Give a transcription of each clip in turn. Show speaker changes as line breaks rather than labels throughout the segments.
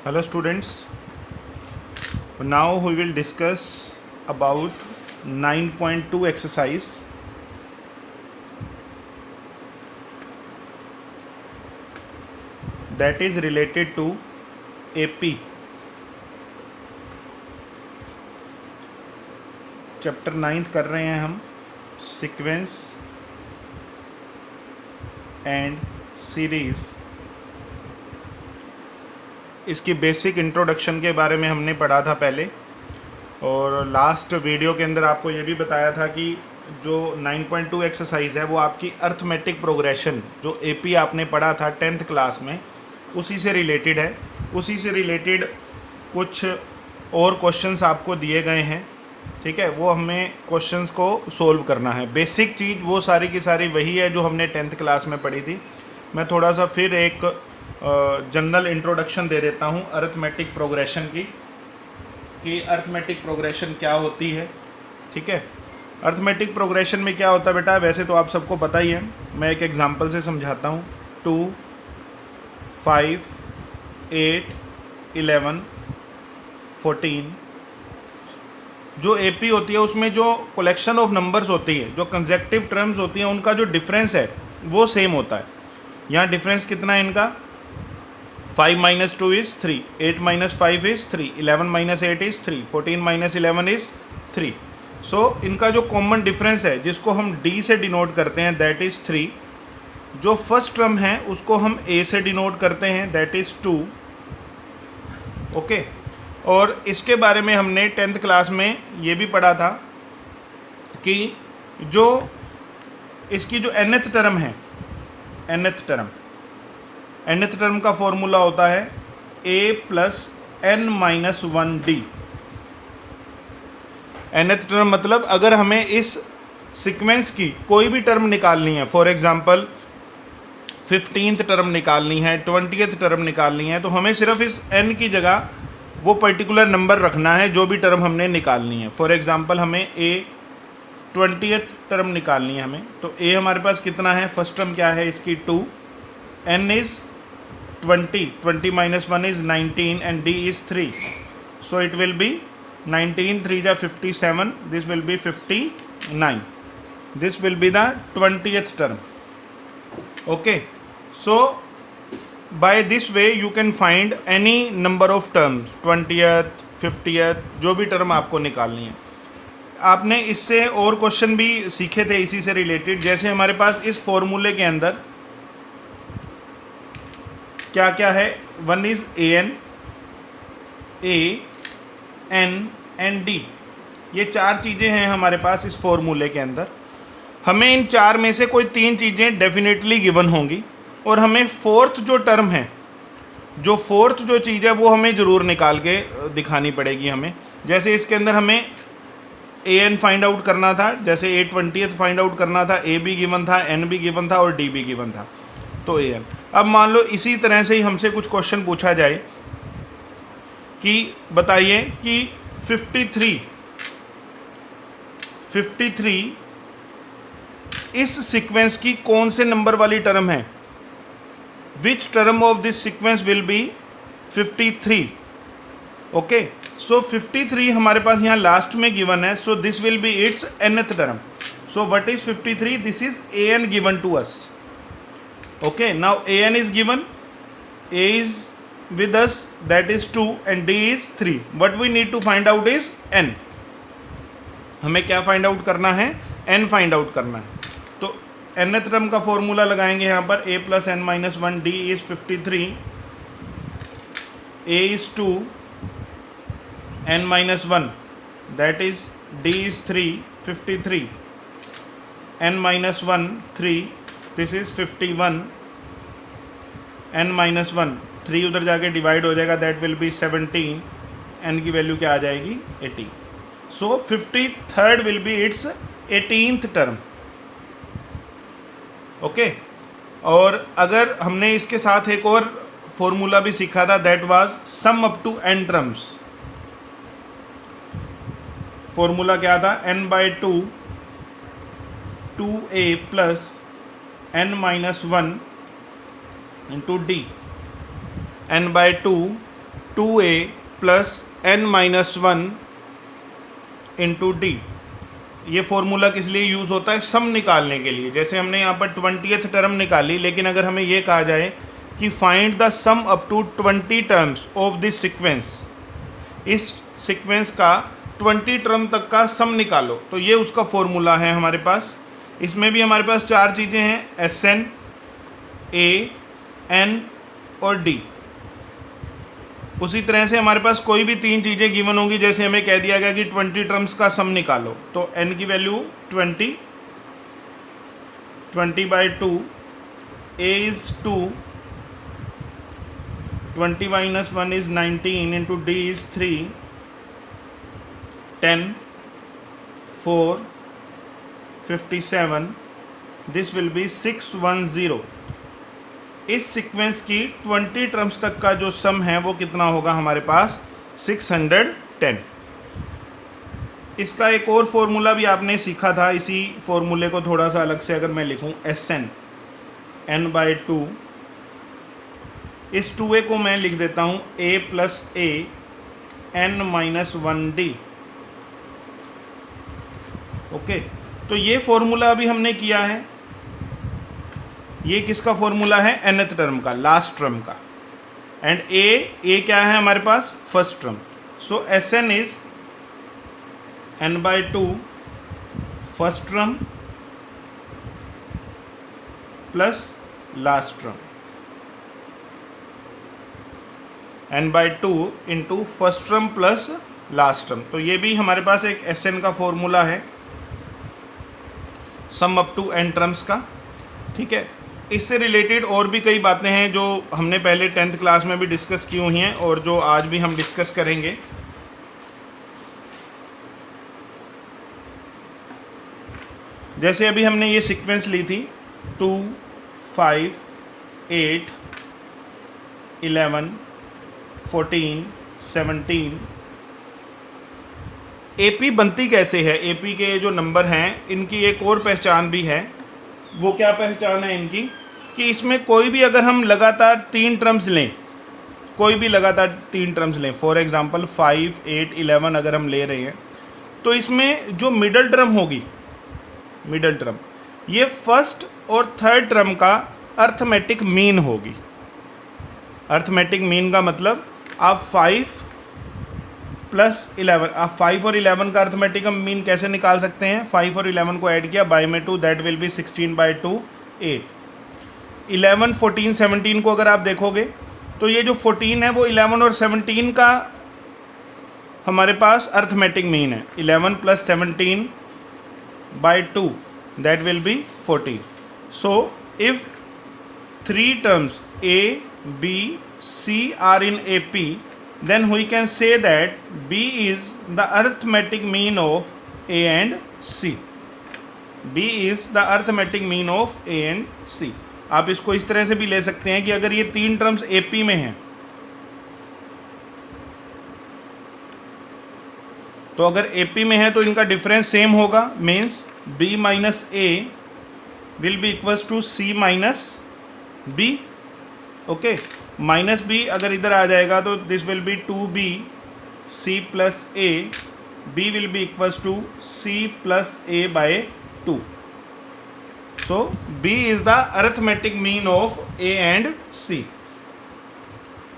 Hello students, now we will discuss about 9.2 exercise. That is related to AP. Chapter 9th कर रहे हैं हम, sequence and series. इसकी basic introduction के बारे में हमने पढ़ा था पहले, और लास्ट वीडियो के अंदर आपको ये भी बताया था कि जो 9.2 एक्सरसाइज है वो आपकी अर्थमेटिक प्रोग्रेशन जो एपी आपने पढ़ा था 10th क्लास में, उसी से रिलेटेड है। उसी से रिलेटेड कुछ और क्वेश्चंस आपको दिए गए हैं, ठीक है। वो हमें क्वेश्चंस को सोल्व करना है। बेसिक चीज़ वो सारी की सारी वही है जो हमने 10th क्लास में पढ़ी थी। मैं थोड़ा सा फिर एक जनरल इंट्रोडक्शन दे देता हूँ अर्थमेटिक प्रोग्रेशन की, कि अर्थमेटिक प्रोग्रेशन क्या होती है, ठीक है। अर्थमेटिक प्रोग्रेशन में क्या होता है बेटा, वैसे तो आप सबको पता ही है, मैं एक एग्जांपल से समझाता हूँ। 2, 5, 8, 11, 14 जो एपी होती है उसमें जो कलेक्शन ऑफ नंबर्स होती है, जो कंसेक्टिव टर्म्स होती हैं, उनका जो डिफरेंस है वो सेम होता है। यहाँ डिफरेंस कितना है इनका, 5 - 2 is 3, 8 - 5 is 3, 11 - 8 is 3, 14 - 11 is 3। सो इनका जो कॉमन डिफरेंस है जिसको हम डी से डिनोट करते हैं दैट इज़ 3। जो फर्स्ट टर्म है उसको हम ए से डिनोट करते हैं दैट इज़ 2, ओके। और इसके बारे में हमने 10th क्लास में ये भी पढ़ा था कि जो इसकी जो nth टर्म है, nth टर्म का फॉर्मूला होता है a + n - 1d। nth term मतलब अगर हमें इस सीक्वेंस की कोई भी टर्म निकालनी है, फॉर एग्जांपल 15th टर्म निकालनी है, 20th टर्म निकालनी है, तो हमें सिर्फ इस n की जगह वो पर्टिकुलर नंबर रखना है जो भी टर्म हमने निकालनी है। फॉर एग्जांपल हमें a 20th टर्म निकालनी है हमें, तो a हमारे पास कितना है, फर्स्ट टर्म क्या है इसकी 2, n is 20, 20 - 1 is 19 and d is 3, so it will be 19 3 जा 57, this will be 59, this will be the 20th term, okay। So by this way you can find any number of terms, 20th 50th, जो भी term आपको निकालनी है। आपने इससे और question भी सीखे थे इसी से रिलेटेड, जैसे हमारे पास इस फॉर्मूले के अंदर क्या क्या है, 1 is an, a, n and d। ये 4 चीज़ें हैं हमारे पास इस फॉर्मूले के अंदर। हमें इन 4 में से कोई 3 चीज़ें डेफिनेटली गिवन होंगी, और हमें फोर्थ जो टर्म है, जो फोर्थ जो चीज़ है वो हमें ज़रूर निकाल के दिखानी पड़ेगी हमें। जैसे इसके अंदर हमें an फाइंड आउट करना था, जैसे a 20th फाइंड आउट करना था, a भी गिवन था, n भी गिवन था और d भी गिवन था, तो an। अब मान लो इसी तरह से ही हमसे कुछ क्वेश्चन पूछा जाए कि बताइए कि 53 इस सीक्वेंस की कौन से नंबर वाली टर्म है, which term of this sequence will be 53, okay. So 53 हमारे पास यहाँ लास्ट में गिवन है, so this will be its nth term. So what is 53, this is an given to us, okay। Now an is given, a is with us, that is 2 and d is 3. What we need to find out is n। हमें क्या find out करना है, n find out करना है। तो nth term का formula लगाएंगे यहाँ पर, a + n - 1, d is 53, a is 2, n - 1 that is d is 3, 53, n - 1 3, this is 51, n - 1 3 उधर जाके डिवाइड हो जाएगा, दैट विल बी 17, n की वैल्यू क्या आ जाएगी 80। सो 53rd will be it's 18th term, okay. और अगर हमने इसके साथ एक और फॉर्मूला भी सीखा था, that was sum up to n terms. Formula क्या था, n/2 2a + n - 1 into d, n/2 2a plus n-1 into D. ये फॉर्मूला किस लिए यूज़ होता है? सम निकालने के लिए। जैसे हमने यहाँ पर 20th टर्म निकाली, लेकिन अगर हमें ये कहा जाए कि find the sum up to 20 terms of this sequence, इस सीक्वेंस का 20 टर्म तक का सम निकालो, तो ये उसका फॉर्मूला है हमारे पास। इसमें भी हमारे पास 4 चीज़ें हैं, SN, A, N और D। उसी तरह से हमारे पास कोई भी 3 चीज़ें गिवन होंगी, जैसे हमें कह दिया गया कि 20 टर्म्स का सम निकालो, तो n की value 20, 20/2, a is 2, 20 minus 1 is 19 into d is 3, 10, 4, 57, this will be 610। इस सीक्वेंस की 20 टर्म्स तक का जो सम है वो कितना होगा हमारे पास? 610। इसका एक और फॉर्मूला भी आपने सीखा था। इसी फॉर्मूले को थोड़ा सा अलग से अगर मैं लिखूं, SN n/2, इस 2a को मैं लिख देता हूं a plus a n-1d। Okay, तो ये फॉर्मूला अभी हमने किया है। ये किसका फॉर्मूला है? nth टर्म का, लास्ट टर्म का। एंड a क्या है हमारे पास? First term. So SN is n/2 first term plus last term, n/2 into first term plus last term. तो ये भी हमारे पास एक SN का फॉर्मूला है, sum up to n terms का। ठीक है, इससे रिलेटेड और भी कई बातें हैं जो हमने पहले 10th क्लास में भी डिस्कस की हुई हैं और जो आज भी हम डिस्कस करेंगे। जैसे अभी हमने ये सीक्वेंस ली थी 2, 5, 8, 11, 14, 17। AP बनती कैसे है? AP के जो नंबर हैं इनकी एक और पहचान भी है। वो क्या पहचान है इनकी? कि इसमें कोई भी अगर हम लगातार 3 टर्म्स लें, कोई भी लगातार 3 टर्म्स लें, फॉर एग्जांपल 5, 8, 11 अगर हम ले रहे हैं, तो इसमें जो मिडल टर्म होगी, मिडल टर्म, ये फर्स्ट और थर्ड टर्म का अर्थमेटिक मीन होगी। अर्थमेटिक मीन का मतलब आप 5 प्लस 11, आप 5 और 11 का अर्थमेटिक मीन कैसे निकाल सकते हैं? 5 और 11 को ऐड किया बाय में 2, दैट विल बी 16/2, 8। 11, 14, 17 को अगर आप देखोगे तो ये जो 14 है वो 11 और 17 का हमारे पास अर्थमेटिक मीन है। 11 plus 17/2 that will be 14। So if 3 terms A, B, C are in AP, then we can say that B is the arithmetic mean of A and C. B is the arithmetic mean of A and C. आप इसको इस तरह से भी ले सकते हैं कि अगर ये 3 टर्म्स AP में हैं, तो अगर AP में है तो इनका डिफरेंस सेम होगा, मीन्स B माइनस A will be equals to C minus B। Okay, minus b अगर इधर आ जाएगा तो this will be 2b c plus a, b will be equals to c plus a by 2। So b is the arithmetic mean of a and c।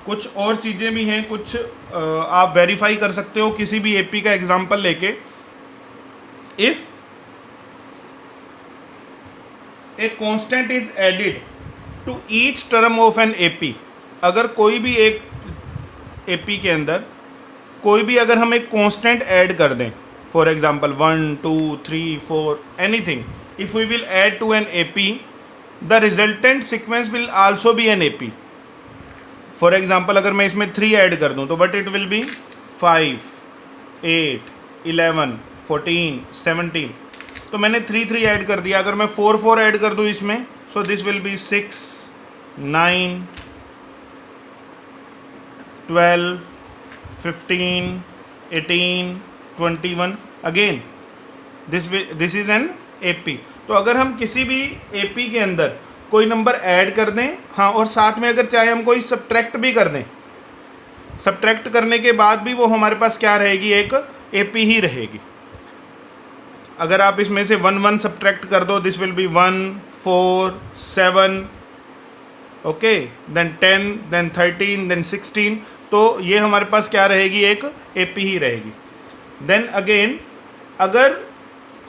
कुछ और चीज़ें भी हैं, कुछ आप वेरीफाई कर सकते हो किसी भी AP का एग्जाम्पल लेके। If a constant is added to each term of an AP, अगर कोई भी एक AP के अंदर कोई भी अगर हम एक कांस्टेंट ऐड कर दें, for example 1, 2, 3, 4 anything, if we will add to an AP, the resultant sequence will also be an AP। For example अगर मैं इसमें 3 ऐड कर दूं तो बट इट विल बी 5, 8, 11, 14, 17। तो मैंने 3, 3 ऐड कर दिया। अगर मैं 4, 4 ऐड कर दूं इसमें, सो this will B 6, 9, 12, 15, 18, 21। Again this is an AP। तो अगर हम किसी भी AP के अंदर कोई नंबर ऐड कर दें, हाँ, और साथ में अगर चाहे हम कोई सब्ट्रैक्ट भी कर दें, सब्ट्रैक्ट करने के बाद भी वो हमारे पास क्या रहेगी, एक AP ही रहेगी। अगर आप इसमें से 1 1 सब्ट्रैक्ट कर दो, this will be 1 4 7, okay, then 10, then 13, then 16, तो ये हमारे पास क्या रहेगी, एक AP ही रहेगी। देन अगेन अगर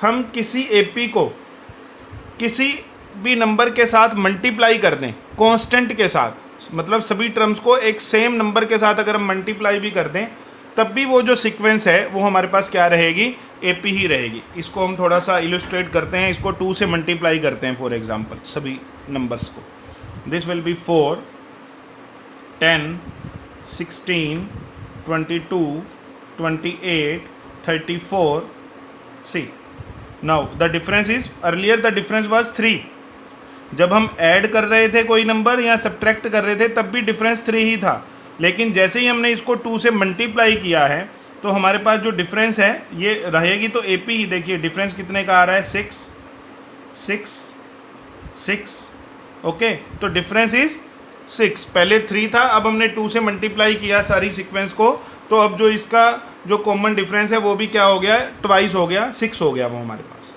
हम किसी AP को किसी भी नंबर के साथ मल्टीप्लाई कर दें, कांस्टेंट के साथ, मतलब सभी टर्म्स को एक सेम नंबर के साथ अगर हम मल्टीप्लाई भी कर दें, तब भी वो जो सीक्वेंस है वो हमारे पास क्या रहेगी, AP ही रहेगी। इसको हम थोड़ा सा इलस्ट्रेट करते हैं, इसको 2 से मल्टीप्लाई करते हैं फॉर एग्जांपल सभी नंबर्स को। This will be 4 10 16 22 28 34। See now the difference is, earlier the difference was 3। जब हम ऐड कर रहे थे कोई नंबर या सब्ट्रैक्ट कर रहे थे तब भी डिफरेंस 3 ही था, लेकिन जैसे ही हमने इसको 2 से मल्टीप्लाई किया है तो हमारे पास जो डिफरेंस है ये रहेगी तो AP ही। देखिए डिफरेंस कितने का आ रहा है, 6 6 6, ओके, तो डिफरेंस इज 6। पहले 3 था, अब हमने 2 से मल्टीप्लाई किया सारी सीक्वेंस को, तो अब जो इसका जो कॉमन डिफरेंस है वो भी क्या हो गया, ट्वाइस हो गया, 6 हो गया वो हमारे पास।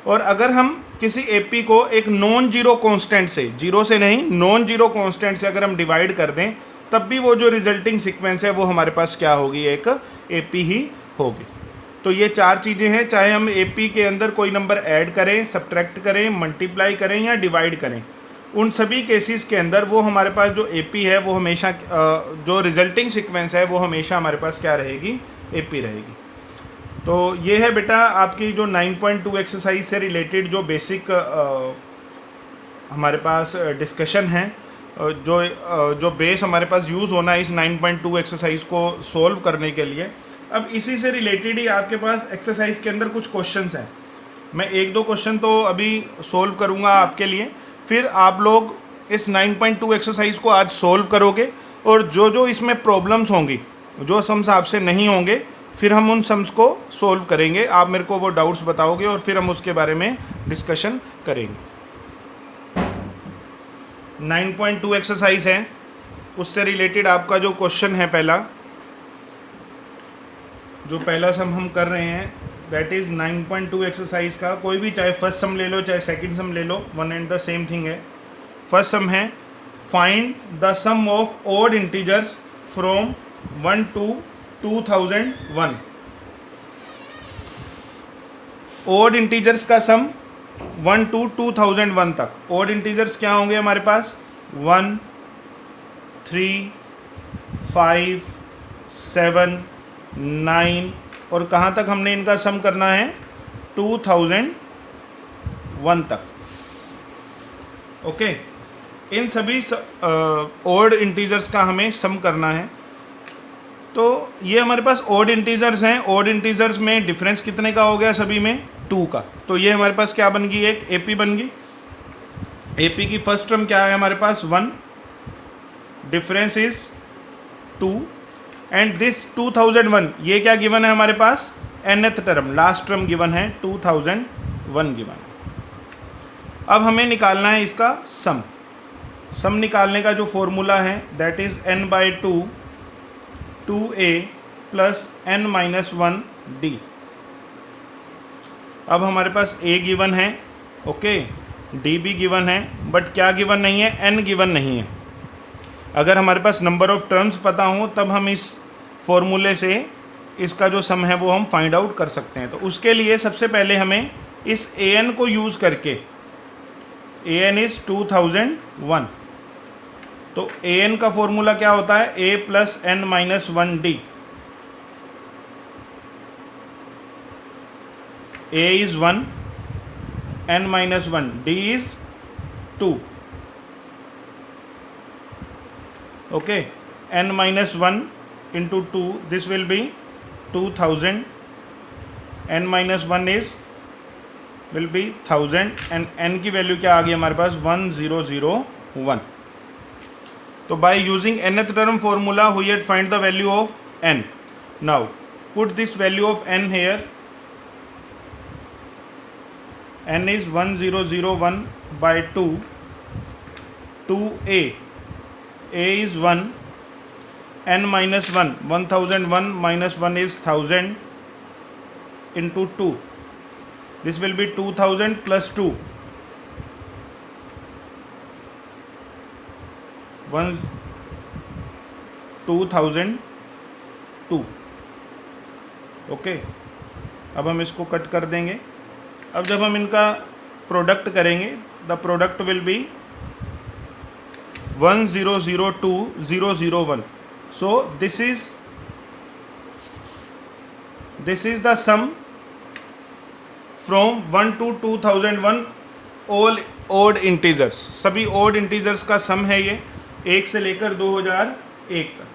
और अगर हम किसी AP को एक नॉन जीरो कांस्टेंट से, जीरो से नहीं, नॉन जीरो कांस्टेंट से अगर हम डिवाइड कर दें, तब भी वो जो रिजल्टिंग सीक्वेंस है वो हमारे पास क्या होगी, एक AP ही होगी। तो ये 4 चीज़ें हैं, चाहे हम AP के अंदर कोई नंबर ऐड करें, सब्ट्रैक्ट करें, मल्टीप्लाई करें या डिवाइड करें, उन सभी केसेस के अंदर वो हमारे पास जो AP है वो हमेशा, जो रिजल्टिंग सीक्वेंस है वो हमेशा हमारे पास क्या रहेगी, AP रहेगी। तो ये है बेटा आपकी जो 9.2 एक्सरसाइज से रिलेटेड जो बेसिक हमारे पास डिस्कशन है, जो बेस हमारे पास यूज़ होना है इस 9.2 एक्सरसाइज को सॉल्व करने के लिए। अब इसी से रिलेटेड ही आपके पास एक्सरसाइज के अंदर कुछ क्वेश्चंस हैं। मैं 1-2 क्वेश्चन तो अभी सॉल्व करूंगा आपके लिए, फिर आप लोग इस 9.2 एक्सरसाइज को आज सॉल्व करोगे, और जो जो इसमें प्रॉब्लम्स होंगी, जो सम्स आपसे नहीं होंगे, फिर हम उन सम्स को सॉल्व करेंगे। आप मेरे को वो डाउट्स बताओगे और फिर हम उसके बारे में डिस्कशन करेंगे। 9.2 एक्सरसाइज है, उससे रिलेटेड आपका जो क्वेश्चन है पहला, जो पहला सम हम कर रहे हैं दैट इज़ 9.2 एक्सरसाइज का। कोई भी, चाहे फर्स्ट सम ले लो चाहे सेकंड सम ले लो, one and the same thing है। फर्स्ट सम है find the sum of odd integers from 1 to 2001। Odd integers का सम 1 to 2001 तक। ऑड इंटीजर्स क्या होंगे हमारे पास, 1 3 5 7 9, और कहाँ तक हमने इनका सम करना है, 2001 तक। ओके, इन सभी ऑड इंटीजर्स का हमें सम करना है। तो ये हमारे पास ऑड इंटीजर्स हैं। ऑड इंटीजर्स में डिफरेंस कितने का हो गया, सभी में 2 का। तो ये हमारे पास क्या बन गई, एक AP बन गई। AP की फर्स्ट टर्म क्या है हमारे पास, 1, डिफरेंस इज 2, एंड दिस 2001 ये क्या गिवन है हमारे पास, nth term, last term given है, 2001 गिवन। अब हमें निकालना है इसका सम। सम निकालने का जो फॉर्मूला है that is n/2 2a plus n-1d। अब हमारे पास a गिवन है, ओके, d भी गिवन है, बट क्या गिवन नहीं है, n गिवन नहीं है। अगर हमारे पास नंबर ऑफ टर्म्स पता हो तब हम इस फॉर्मूले से इसका जो सम है वो हम फाइंड आउट कर सकते हैं। तो उसके लिए सबसे पहले हमें इस an को यूज़ करके, an इज़ 2001, तो an का फॉर्मूला क्या होता है, a plus n-1d। a is 1, n-1, d is 2, okay, n-1 into 2, this will be 2000, n-1 is will be 1000, and n की वैल्यू क्या आ गई हमारे पास, 1001। तो by using nth term formula we had find the value of n. Now put this value of n here. n is 1001 by 2, 2a, a is 1, n minus 1, 1001 minus 1 is 1000 into 2. This will be 2000 plus 2. 2002. Okay, अब हम इसको cut कर देंगे। अब जब हम इनका product करेंगे, the product will be 1002001. So this is the sum from 1 to 2001, all odd integers, सभी odd integers का सम है ये, 1 से लेकर 2001 तक।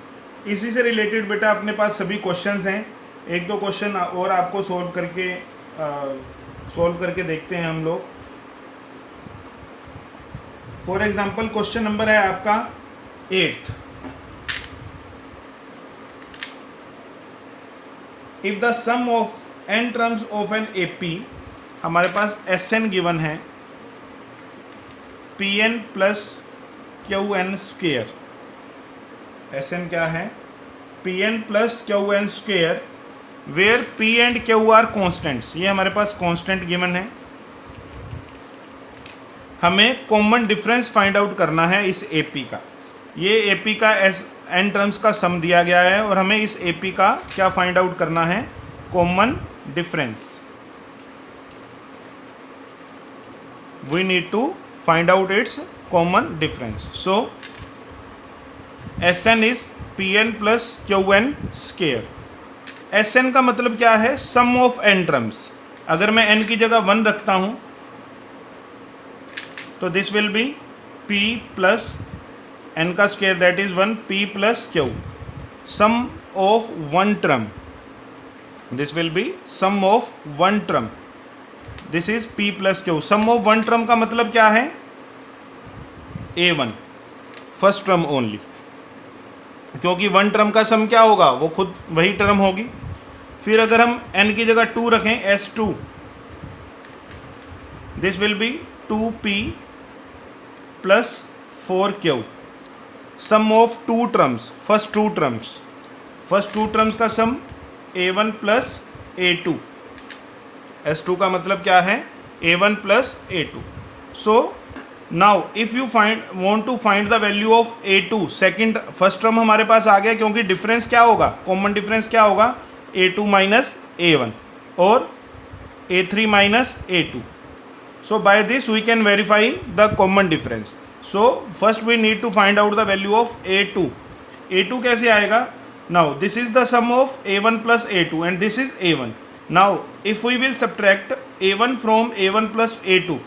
इसी से रिलेटेड बेटा अपने पास सभी क्वेश्चंस हैं। एक दो क्वेश्चन और आपको सॉल्व करके देखते हैं हम लोग। फॉर एग्जाम्पल क्वेश्चन नंबर है आपका 8th। If the sum of n terms of an AP, हमारे पास Sn गिवन है, Pn plus Qn square. Sn क्या है? Pn plus Qn square, where P and Q are constants. ये हमारे पास constant given है। हमें कॉमन डिफरेंस फाइंड आउट करना है इस AP का। ये AP का n टर्म्स का सम दिया गया है और हमें इस AP का क्या फाइंड आउट करना है? Common difference. We need to find out its common difference. So Sn is Pn plus Qn square. Sn का मतलब क्या है? Sum of n terms. अगर मैं n की जगह 1 रखता हूं तो this will be P plus n का square, that is 1, P plus Q। Sum of one term, this will be sum of one term, this is P plus Q। Sum of one term का मतलब क्या है? A1, first term only, क्योंकि one term का सम क्या होगा? वो खुद वही टर्म होगी। फिर अगर हम n की जगह 2 रखें, S2, this will be 2P plus 4Q। Sum of two terms, first two terms का sum A1 plus A2। S2 का मतलब क्या है? A1 plus A2। So now if you want to find the value of A2, second first term हमारे पास आ गया, क्योंकि difference क्या होगा? कॉमन डिफरेंस क्या होगा? A2 माइनस A1 और A3 minus A2। So by this we can verify the common difference. So first we need to find out the value of A2. A2 कैसे आएगा? Now this is the sum of A1 plus A2 and this is A1. Now if we will subtract A1 from A1 plus A2,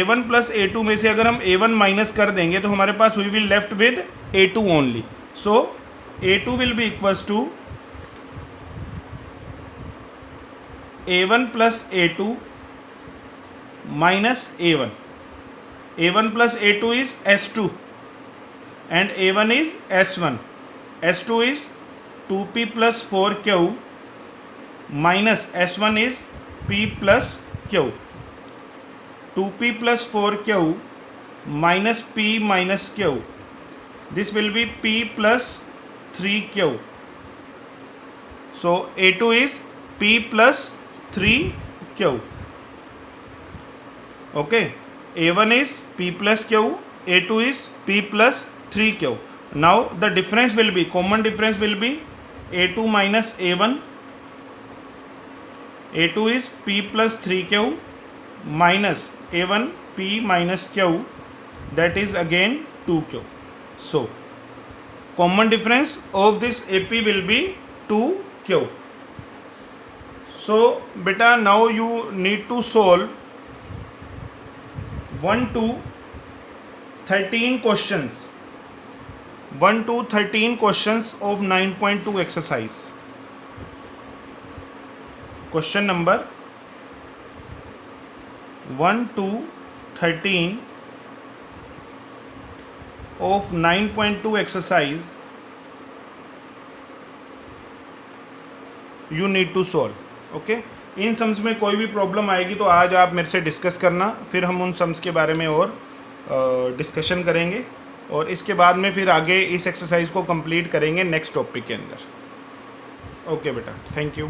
A1 plus A2 में से अगर हम A1 minus कर देंगे तो हमारे पास we will left with A2 only. So A2 will be equals to A1 plus A2 minus A1. A1 plus A2 is S2 and A1 is S1. S2 is 2P plus 4Q minus S1 is P plus Q. 2P plus 4Q minus P minus Q. This will be P plus 3Q. So A2 is P plus 3Q. Okay, A1 is P plus Q, A2 is P plus 3Q. Now the difference will be, common difference will be A2 minus A1. A2 is P plus 3Q minus A1 P minus Q, that is again 2Q. So common difference of this AP will be 2Q. So beta, now you need to solve 1 to 13 questions. 1 to 13 questions of 9.2 exercise. Question number 1 to 13 of 9.2 exercise you need to solve. Okay? In sums में कोई भी problem आएगी तो आज आप मेरे से discuss करना, फिर हम उन सम्स के बारे में और डिस्कशन करेंगे। और इसके बाद में फिर आगे इस एक्सरसाइज को कंप्लीट करेंगे नेक्स्ट टॉपिक के अंदर। ओके बेटा, थैंक यू।